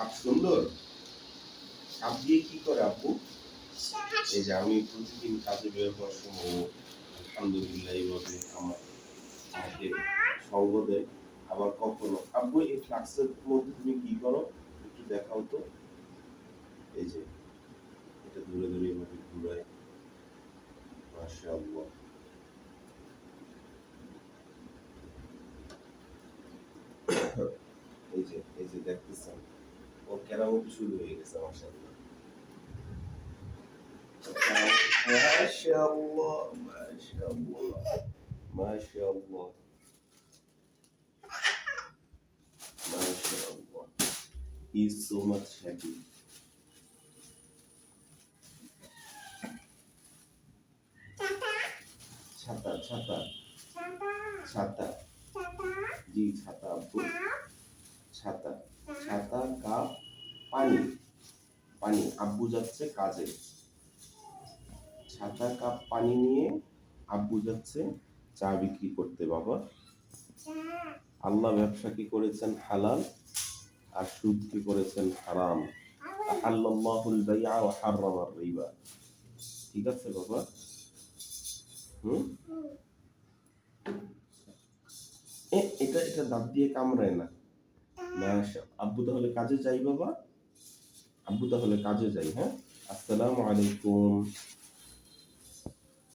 Cup সুন্দর। Cup দিয়ে কি করে আপু? এই যে আমি প্রতিদিন কাজে বের হওয়ার সময় আলহামদুলিল্লাহ এইভাবে আমাকে সঙ্গ দেয়। আবার কখনো আব্বু এই ফ্লাক্সের মধ্যে তুমি কি করো একটু দেখাও তো। এই যে এটা দূরে দূরে এভাবে ঘুরায়। মাশাআল্লাহ। এই যে দেখতেছেন ওর কেরামতি শুরু হয়ে গেছে। মাশাআল্লাহ মাশাআল্লাহ মাশাআল্লাহ মাশাআল্লাহ মাশাআল্লাহ। He is so much happy. ছাতা ছাতা ছাতা জি ছাতা আব্বু ছাতা ছাতা কাপ পানি পানি আব্বু যাচ্ছে কাজে। ছাতা কাপ পানি নিয়ে আব্বু যাচ্ছে চা বিক্রি করতে। বাবা আল্লাহ ব্যবসা কি করেছেন হালাল আর সুদ কি করেছেন হারাম। আহাল্লাল্লাহুল বাই'a ওয়া হাররামার রিবা। ঠিক আছে বাবা? হুম এটা এটা দাঁত দিয়ে কামড়ায় না। আব্বু তাহলে কাজে যাই বাবা। আব্বু তাহলে কাজে যাই। হ্যাঁ, আসসালামু আলাইকুম।